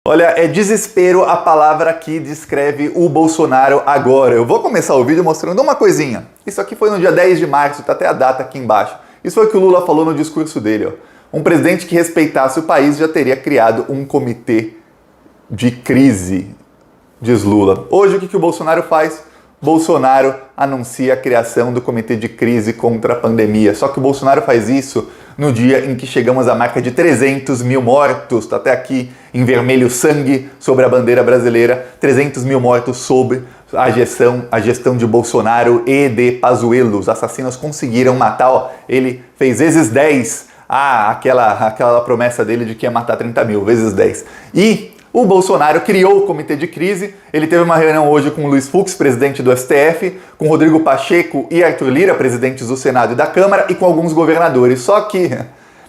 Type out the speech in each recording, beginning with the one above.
Olha, é desespero a palavra que descreve o Bolsonaro agora. Eu vou começar o vídeo mostrando uma coisinha. Isso aqui foi no dia 10 de março, tá até a data aqui embaixo. Isso foi o que o Lula falou no discurso dele, ó. Um presidente que respeitasse o país já teria criado um comitê de crise, diz Lula. Hoje o que o Bolsonaro faz? Bolsonaro anuncia a criação do comitê de crise contra a pandemia. Só que o Bolsonaro faz isso no dia em que chegamos à marca de 300 mil mortos. Está até aqui em vermelho sangue sobre a bandeira brasileira. 300 mil mortos sob a gestão de Bolsonaro e de Pazuello. Os assassinos conseguiram matar, ó, ele fez vezes 10 aquela promessa dele de que ia matar 30 mil, vezes 10. E o Bolsonaro criou o comitê de crise. Ele teve uma reunião hoje com o Luiz Fux, presidente do STF, com Rodrigo Pacheco e Arthur Lira, presidentes do Senado e da Câmara, e com alguns governadores. Só que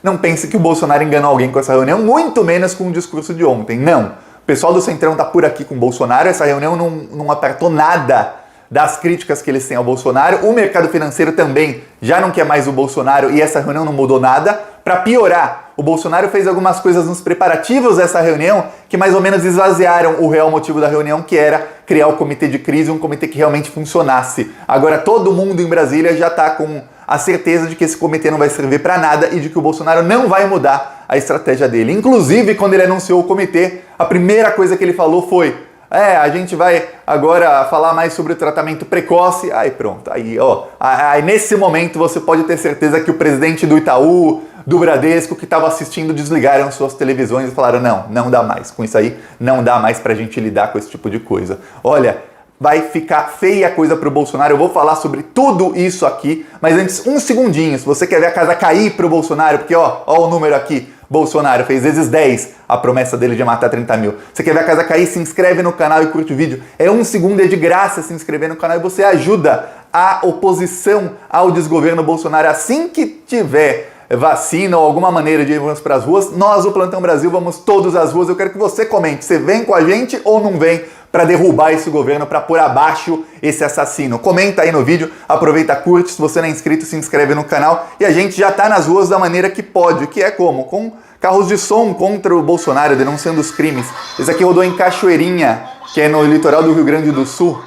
não pense que o Bolsonaro enganou alguém com essa reunião, muito menos com o discurso de ontem. Não. O pessoal do Centrão tá por aqui com o Bolsonaro. Essa reunião não apertou nada das críticas que eles têm ao Bolsonaro. O mercado financeiro também já não quer mais o Bolsonaro e essa reunião não mudou nada. Para piorar, o Bolsonaro fez algumas coisas nos preparativos dessa reunião que mais ou menos esvaziaram o real motivo da reunião, que era criar o comitê de crise, um comitê que realmente funcionasse. Agora todo mundo em Brasília já está com a certeza de que esse comitê não vai servir para nada e de que o Bolsonaro não vai mudar a estratégia dele. Inclusive, quando ele anunciou o comitê, a primeira coisa que ele falou foi: a gente vai agora falar mais sobre o tratamento precoce. Aí pronto, aí nesse momento você pode ter certeza que o presidente do Itaú, do Bradesco, que estava assistindo, desligaram suas televisões e falaram: não dá mais, com isso aí não dá mais pra gente lidar com esse tipo de coisa. Olha, vai ficar feia a coisa pro Bolsonaro, eu vou falar sobre tudo isso aqui, mas antes, um segundinho, se você quer ver a casa cair pro Bolsonaro, porque ó o número aqui, Bolsonaro fez vezes 10 a promessa dele de matar 30 mil. Você quer ver a casa cair? Se inscreve no canal e curte o vídeo. É um segundo, é de graça se inscrever no canal e você ajuda a oposição ao desgoverno Bolsonaro. Assim que tiver vacina ou alguma maneira de irmos para as ruas, nós, o Plantão Brasil, vamos todos às ruas. Eu quero que você comente, você vem com a gente ou não vem para derrubar esse governo, para pôr abaixo esse assassino? Comenta aí no vídeo, aproveita, curte, se você não é inscrito, se inscreve no canal e a gente já tá nas ruas da maneira que pode, que é como? Com carros de som contra o Bolsonaro, denunciando os crimes. Esse aqui rodou em Cachoeirinha, que é no litoral do Rio Grande do Sul.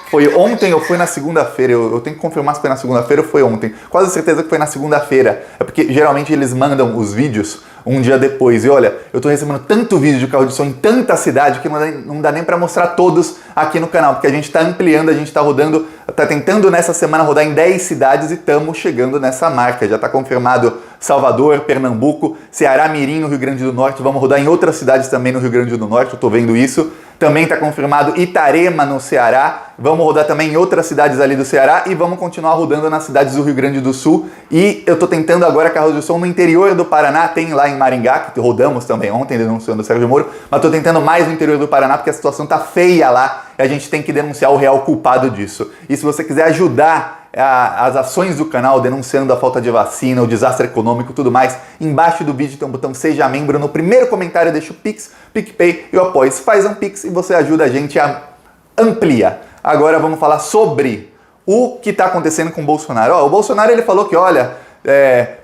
Foi ontem ou foi na segunda-feira? Eu tenho que confirmar se foi na segunda-feira ou foi ontem. Quase certeza que foi na segunda-feira. É porque geralmente eles mandam os vídeos um dia depois. E olha, eu tô recebendo tanto vídeo de carro de som em tanta cidade que não dá nem para mostrar todos aqui no canal, porque a gente tá ampliando, a gente tá rodando, tá tentando nessa semana rodar em 10 cidades e estamos chegando nessa marca. Já tá confirmado Salvador, Pernambuco, Ceará, Mirim, no Rio Grande do Norte. Vamos rodar em outras cidades também no Rio Grande do Norte, eu tô vendo isso. Também está confirmado Itarema, no Ceará. Vamos rodar também em outras cidades ali do Ceará e vamos continuar rodando nas cidades do Rio Grande do Sul. E eu estou tentando agora carros de som no interior do Paraná, tem lá em Maringá, que rodamos também ontem, denunciando o Sérgio Moro, mas estou tentando mais no interior do Paraná porque a situação tá feia lá e a gente tem que denunciar o real culpado disso. E se você quiser ajudar as ações do canal, denunciando a falta de vacina, o desastre econômico e tudo mais, embaixo do vídeo tem um botão Seja Membro, no primeiro comentário deixa o Pix, PicPay e o Apoio. Faz um Pix e você ajuda a gente a ampliar. Agora vamos falar sobre o que está acontecendo com o Bolsonaro. O Bolsonaro ele falou que, olha,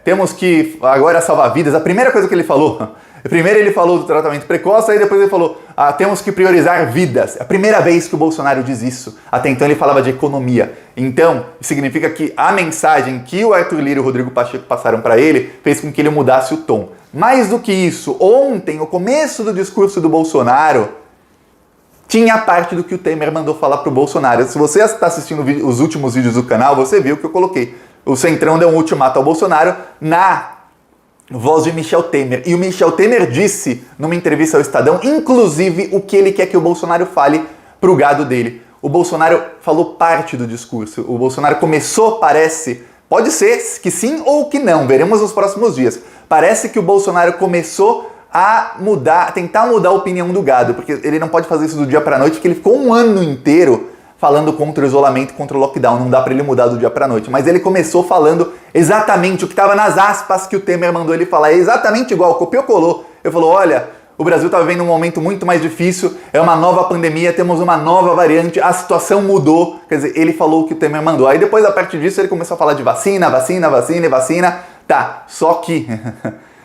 temos que agora salvar vidas. A primeira coisa que ele falou, primeiro ele falou do tratamento precoce, aí depois ele falou, temos que priorizar vidas. É a primeira vez que o Bolsonaro diz isso. Até então ele falava de economia. Então, significa que a mensagem que o Arthur Lira e o Rodrigo Pacheco passaram para ele fez com que ele mudasse o tom. Mais do que isso, ontem, o começo do discurso do Bolsonaro tinha parte do que o Temer mandou falar pro Bolsonaro. Se você está assistindo os últimos vídeos do canal, você viu que eu coloquei. O Centrão deu um ultimato ao Bolsonaro na voz de Michel Temer. E o Michel Temer disse numa entrevista ao Estadão, inclusive, o que ele quer que o Bolsonaro fale pro gado dele. O Bolsonaro falou parte do discurso. O Bolsonaro começou, parece, pode ser que sim ou que não, veremos nos próximos dias. Parece que o Bolsonaro começou a tentar mudar a opinião do gado, porque ele não pode fazer isso do dia pra noite, porque ele ficou um ano inteiro falando contra o isolamento, contra o lockdown. Não dá para ele mudar do dia para a noite. Mas ele começou falando exatamente o que estava nas aspas que o Temer mandou ele falar. É exatamente igual, copiou, colou. Ele falou, olha, o Brasil está vivendo um momento muito mais difícil, é uma nova pandemia, temos uma nova variante, a situação mudou. Quer dizer, ele falou o que o Temer mandou. Aí depois, a partir disso, ele começou a falar de vacina. Tá, só que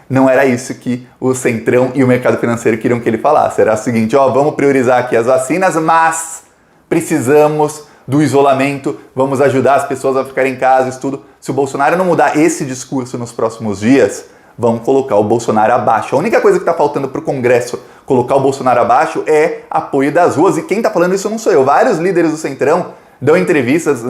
Não era isso que o Centrão e o mercado financeiro queriam que ele falasse. Era o seguinte, ó, vamos priorizar aqui as vacinas, mas precisamos do isolamento, vamos ajudar as pessoas a ficarem em casa, isso tudo. Se o Bolsonaro não mudar esse discurso nos próximos dias, vão colocar o Bolsonaro abaixo. A única coisa que está faltando para o Congresso colocar o Bolsonaro abaixo é apoio das ruas. E quem está falando isso não sou eu. Vários líderes do Centrão dão entrevistas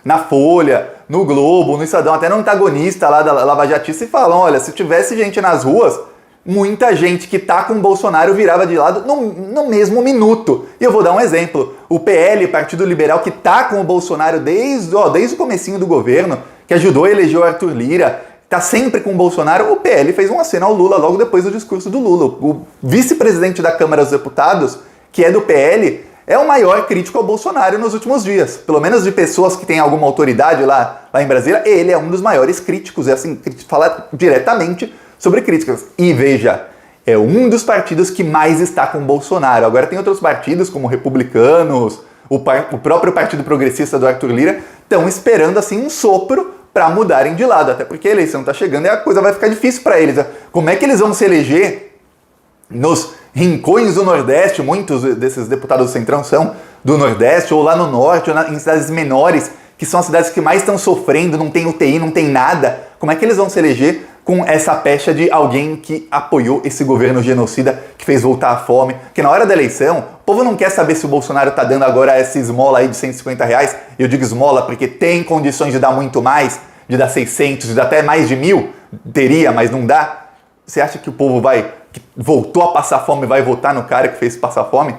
na Folha, no Globo, no Estadão, até no antagonista lá da Lava Jatista e falam, olha, se tivesse gente nas ruas, muita gente que tá com o Bolsonaro virava de lado no mesmo minuto. E eu vou dar um exemplo. O PL, Partido Liberal, que tá com o Bolsonaro desde o comecinho do governo, que ajudou a eleger o Arthur Lira, tá sempre com o Bolsonaro, o PL fez um aceno ao Lula logo depois do discurso do Lula. O vice-presidente da Câmara dos Deputados, que é do PL, é o maior crítico ao Bolsonaro nos últimos dias. Pelo menos de pessoas que têm alguma autoridade lá em Brasília, ele é um dos maiores críticos, é assim, fala diretamente sobre críticas. E veja, é um dos partidos que mais está com o Bolsonaro. Agora tem outros partidos, como Republicanos, o próprio Partido Progressista do Arthur Lira, estão esperando assim um sopro para mudarem de lado, até porque a eleição está chegando e a coisa vai ficar difícil para eles. Como é que eles vão se eleger nos rincões do Nordeste? Muitos desses deputados do Centrão são do Nordeste, ou lá no Norte, ou em cidades menores, que são as cidades que mais estão sofrendo, não tem UTI, não tem nada. Como é que eles vão se eleger com essa pecha de alguém que apoiou esse governo genocida, que fez voltar a fome? Porque na hora da eleição, o povo não quer saber se o Bolsonaro tá dando agora essa esmola aí de R$150. Eu digo esmola porque tem condições de dar muito mais, de dar 600, de dar até mais de 1.000. Teria, mas não dá. Você acha que o povo que voltou a passar fome, vai votar no cara que fez passar fome?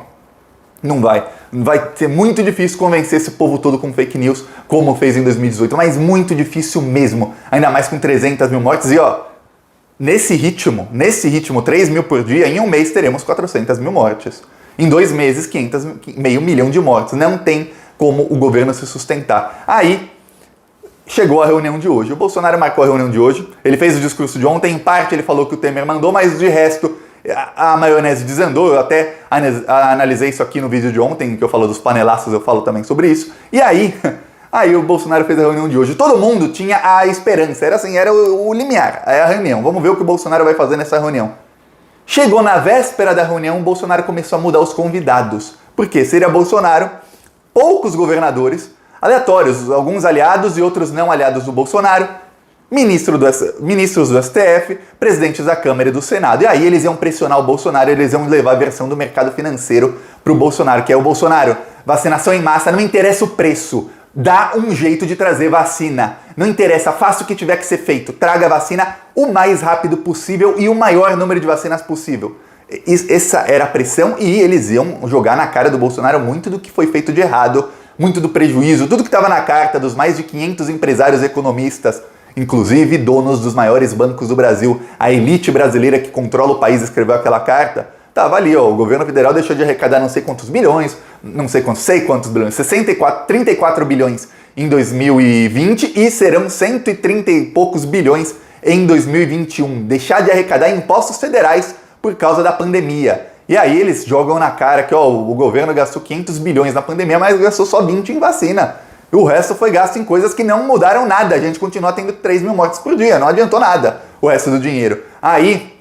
Não vai. Vai ser muito difícil convencer esse povo todo com fake news, como fez em 2018, mas muito difícil mesmo, ainda mais com 300 mil mortes. E ó, nesse ritmo, 3 mil por dia, em um mês teremos 400 mil mortes. Em 2 meses, meio milhão de mortes. Não tem como o governo se sustentar. Aí, chegou a reunião de hoje. O Bolsonaro marcou a reunião de hoje, ele fez o discurso de ontem, em parte ele falou que o Temer mandou, mas de resto a maionese desandou. Eu até analisei isso aqui no vídeo de ontem, que eu falo dos panelaços, eu falo também sobre isso. E aí o Bolsonaro fez a reunião de hoje. Todo mundo tinha a esperança, era assim, era o limiar, a reunião. Vamos ver o que o Bolsonaro vai fazer nessa reunião. Chegou na véspera da reunião, o Bolsonaro começou a mudar os convidados. Por quê? Seria Bolsonaro, poucos governadores, aleatórios, alguns aliados e outros não aliados do Bolsonaro, ministros do STF, presidentes da Câmara e do Senado. E aí eles iam pressionar o Bolsonaro, eles iam levar a versão do mercado financeiro para o Bolsonaro, que é o Bolsonaro, vacinação em massa, não interessa o preço, dá um jeito de trazer vacina. Não interessa, faça o que tiver que ser feito, traga a vacina o mais rápido possível e o maior número de vacinas possível. Essa era a pressão e eles iam jogar na cara do Bolsonaro muito do que foi feito de errado, muito do prejuízo, tudo que estava na carta dos mais de 500 empresários economistas, inclusive donos dos maiores bancos do Brasil, a elite brasileira que controla o país escreveu aquela carta, tava ali, ó, o governo federal deixou de arrecadar não sei quantos bilhões, sei quantos bilhões, 34 bilhões em 2020 e serão 130 e poucos bilhões em 2021. Deixar de arrecadar impostos federais por causa da pandemia. E aí eles jogam na cara que ó, o governo gastou 500 bilhões na pandemia, mas gastou só 20 em vacina. O resto foi gasto em coisas que não mudaram nada. A gente continua tendo 3 mil mortes por dia, não adiantou nada o resto do dinheiro. Aí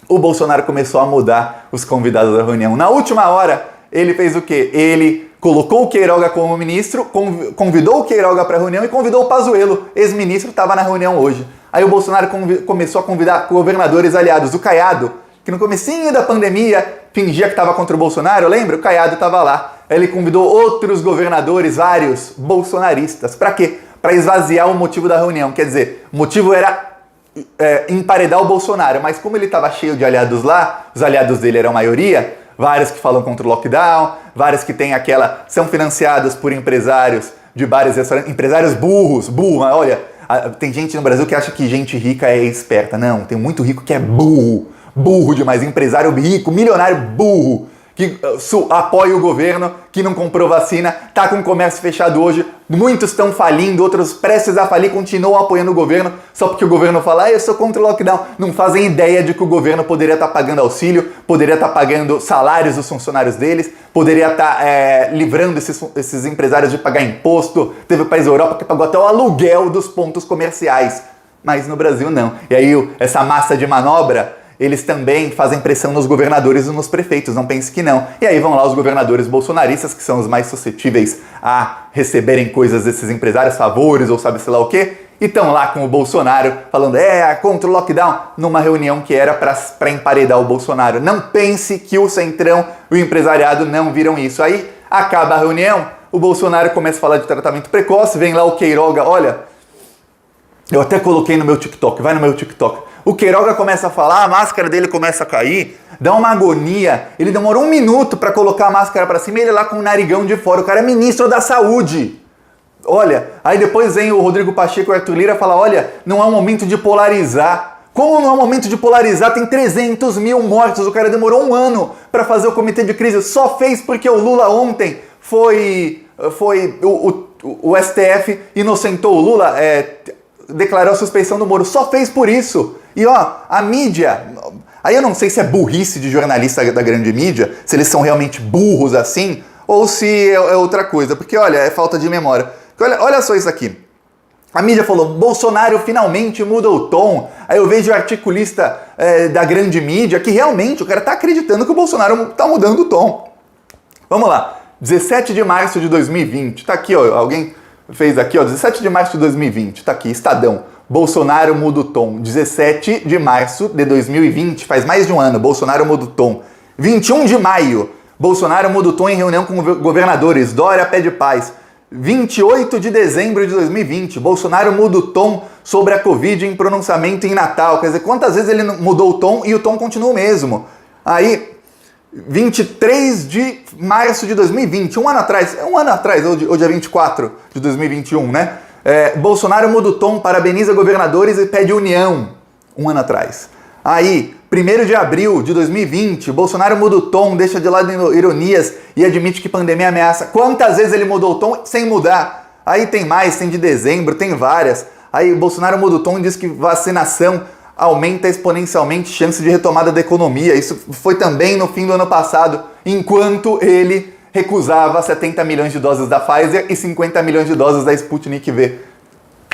o Bolsonaro começou a mudar os convidados da reunião. Na última hora, ele fez o quê? Ele colocou o Queiroga como ministro, convidou o Queiroga para a reunião e convidou o Pazuello, ex-ministro, estava na reunião hoje. Aí o Bolsonaro começou a convidar governadores aliados. O Caiado, que no comecinho da pandemia fingia que estava contra o Bolsonaro, lembra? O Caiado estava lá. Ele convidou outros governadores, vários bolsonaristas. Para quê? Para esvaziar o motivo da reunião. Quer dizer, o motivo era emparedar o Bolsonaro, mas como ele estava cheio de aliados lá, os aliados dele eram a maioria, vários que falam contra o lockdown, vários que são financiados por empresários de bares e restaurantes, empresários burros, olha, tem gente no Brasil que acha que gente rica é esperta. Não, tem muito rico que é burro demais, empresário rico, milionário burro, que apoia o governo, que não comprou vacina, tá com o comércio fechado hoje, muitos estão falindo, outros prestes a falir, continuam apoiando o governo, só porque o governo fala, eu sou contra o lockdown, não fazem ideia de que o governo poderia estar pagando auxílio, poderia estar pagando salários dos funcionários deles, poderia estar livrando esses empresários de pagar imposto. Teve o país da Europa que pagou até o aluguel dos pontos comerciais. mas no Brasil não. E aí essa massa de manobra, eles também fazem pressão nos governadores e nos prefeitos, não pense que não. E aí vão lá os governadores bolsonaristas, que são os mais suscetíveis a receberem coisas desses empresários, favores ou sabe-se lá o quê, e estão lá com o Bolsonaro falando contra o lockdown, numa reunião que era para emparedar o Bolsonaro. Não pense que o Centrão e o empresariado não viram isso. Aí acaba a reunião, o Bolsonaro começa a falar de tratamento precoce, vem lá o Queiroga, olha, eu até coloquei no meu TikTok, vai no meu TikTok. O Queiroga começa a falar, a máscara dele começa a cair, dá uma agonia. Ele demorou 1 minuto para colocar a máscara para cima e ele lá com o narigão de fora. O cara é ministro da saúde. Olha, aí depois vem o Rodrigo Pacheco e o Arthur Lira e fala, olha, não é um momento de polarizar. Como não é um momento de polarizar? Tem 300 mil mortos. O cara demorou 1 ano para fazer o comitê de crise. Só fez porque o Lula ontem o STF inocentou o Lula, declarou a suspeição do Moro. Só fez por isso. E a mídia, aí eu não sei se é burrice de jornalista da grande mídia, se eles são realmente burros assim, ou se é outra coisa, porque olha, é falta de memória. Olha só isso aqui. A mídia falou, Bolsonaro finalmente muda o tom. Aí eu vejo o articulista da grande mídia que realmente o cara tá acreditando que o Bolsonaro tá mudando o tom. Vamos lá, 17 de março de 2020, tá aqui, ó, alguém fez aqui, ó, 17 de março de 2020, tá aqui, Estadão. Bolsonaro muda o tom. 17 de março de 2020, faz mais de 1 ano, Bolsonaro muda o tom. 21 de maio, Bolsonaro muda o tom em reunião com governadores, Dória pede paz. 28 de dezembro de 2020, Bolsonaro muda o tom sobre a Covid em pronunciamento em Natal. Quer dizer, quantas vezes ele mudou o tom e o tom continua o mesmo? Aí, 23 de março de 2020, 1 ano atrás, hoje é 24 de 2021, né? Bolsonaro muda o tom, parabeniza governadores e pede união, 1 ano atrás. Aí, 1º de abril de 2020, Bolsonaro muda o tom, deixa de lado ironias e admite que pandemia ameaça. Quantas vezes ele mudou o tom sem mudar? Aí tem mais, tem de dezembro, tem várias. Aí Bolsonaro muda o tom e diz que vacinação aumenta exponencialmente chance de retomada da economia. Isso foi também no fim do ano passado, enquanto ele recusava 70 milhões de doses da Pfizer e 50 milhões de doses da Sputnik V.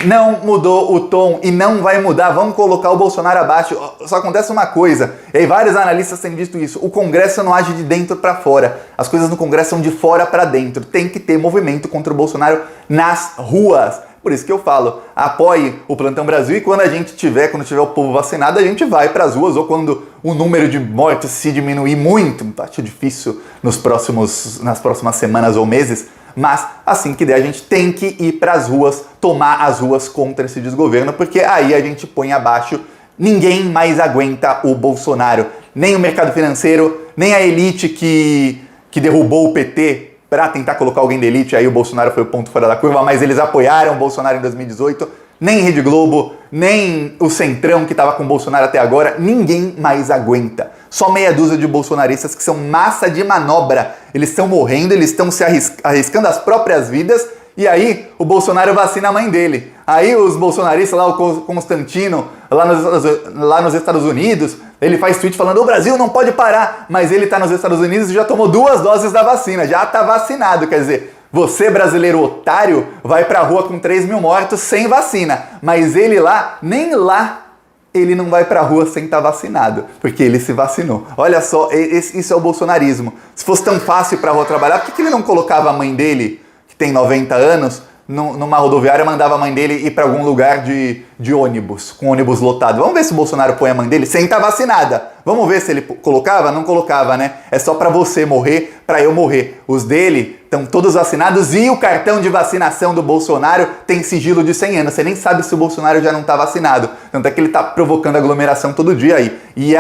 Não mudou o tom e não vai mudar. Vamos colocar o Bolsonaro abaixo. Só acontece uma coisa, e aí vários analistas têm visto isso, o Congresso não age de dentro para fora. As coisas no Congresso são de fora para dentro. Tem que ter movimento contra o Bolsonaro nas ruas. Por isso que eu falo, apoie o Plantão Brasil e quando tiver o povo vacinado, a gente vai para as ruas, ou quando o número de mortes se diminuir muito, acho difícil nas próximas semanas ou meses, mas assim que der a gente tem que ir para as ruas, tomar as ruas contra esse desgoverno, porque aí a gente põe abaixo, ninguém mais aguenta o Bolsonaro, nem o mercado financeiro, nem a elite que derrubou o PT, para tentar colocar alguém da elite, aí o Bolsonaro foi o ponto fora da curva, mas eles apoiaram o Bolsonaro em 2018, nem Rede Globo, nem o Centrão que estava com o Bolsonaro até agora, ninguém mais aguenta. Só meia dúzia de bolsonaristas que são massa de manobra, eles estão morrendo, eles estão se arriscando as próprias vidas, e aí o Bolsonaro vacina a mãe dele. Aí os bolsonaristas lá, o Constantino, lá nos Estados Unidos, ele faz tweet falando, o Brasil não pode parar, mas ele está nos Estados Unidos e já tomou 2 doses da vacina, já está vacinado, quer dizer, você brasileiro otário vai pra rua com 3 mil mortos sem vacina, mas ele lá, nem lá, ele não vai pra rua sem estar vacinado, porque ele se vacinou. Olha só, isso é o bolsonarismo. Se fosse tão fácil pra rua trabalhar, por que ele não colocava a mãe dele, que tem 90 anos, numa rodoviária, mandava a mãe dele ir para algum lugar de ônibus, com ônibus lotado? Vamos ver se o Bolsonaro põe a mãe dele sem estar vacinada. Vamos ver se ele colocava? Não colocava, né? É só para você morrer, para eu morrer. Os dele estão todos vacinados e o cartão de vacinação do Bolsonaro tem sigilo de 100 anos. Você nem sabe se o Bolsonaro já não está vacinado. Tanto é que ele está provocando aglomeração todo dia aí. E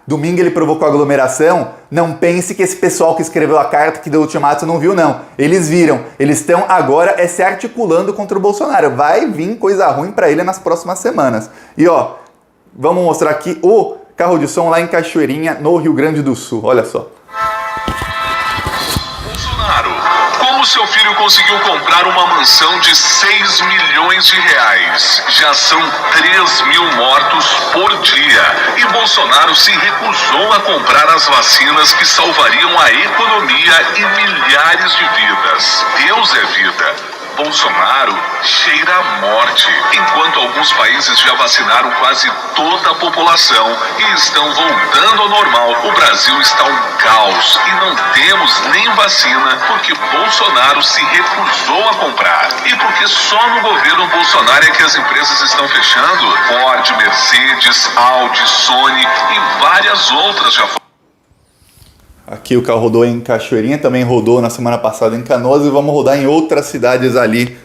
domingo ele provocou aglomeração, não pense que esse pessoal que escreveu a carta, que deu ultimato, não viu não. Eles viram, eles estão agora se articulando contra o Bolsonaro. Vai vir coisa ruim para ele nas próximas semanas. E vamos mostrar aqui o carro de som lá em Cachoeirinha, no Rio Grande do Sul. Olha só. Como seu filho conseguiu comprar uma mansão de 6 milhões de reais? Já são 3 mil mortos por dia. E Bolsonaro se recusou a comprar as vacinas que salvariam a economia e milhares de vidas. Deus é vida. Bolsonaro cheira a morte. Enquanto alguns países já vacinaram quase toda a população e estão voltando ao normal, o Brasil está um caos e não temos nem vacina porque Bolsonaro se recusou a comprar. E porque só no governo Bolsonaro é que as empresas estão fechando. Ford, Mercedes, Audi, Sony e várias outras já foram. Aqui o carro rodou em Cachoeirinha, também rodou na semana passada em Canoas e vamos rodar em outras cidades ali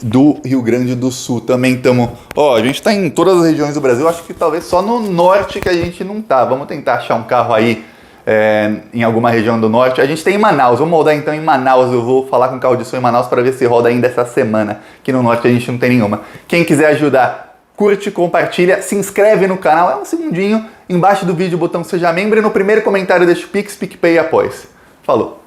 do Rio Grande do Sul. Também estamos... a gente está em todas as regiões do Brasil, acho que talvez só no norte que a gente não tá. Vamos tentar achar um carro aí em alguma região do norte. A gente tem em Manaus, vamos rodar então em Manaus. Eu vou falar com o carro de som em Manaus para ver se roda ainda essa semana. Aqui no norte a gente não tem nenhuma. Quem quiser ajudar, curte, compartilha, se inscreve no canal, é um segundinho. Embaixo do vídeo o botão Seja Membro e no primeiro comentário deixa o Pix, PicPay e Apoia-se. Falou!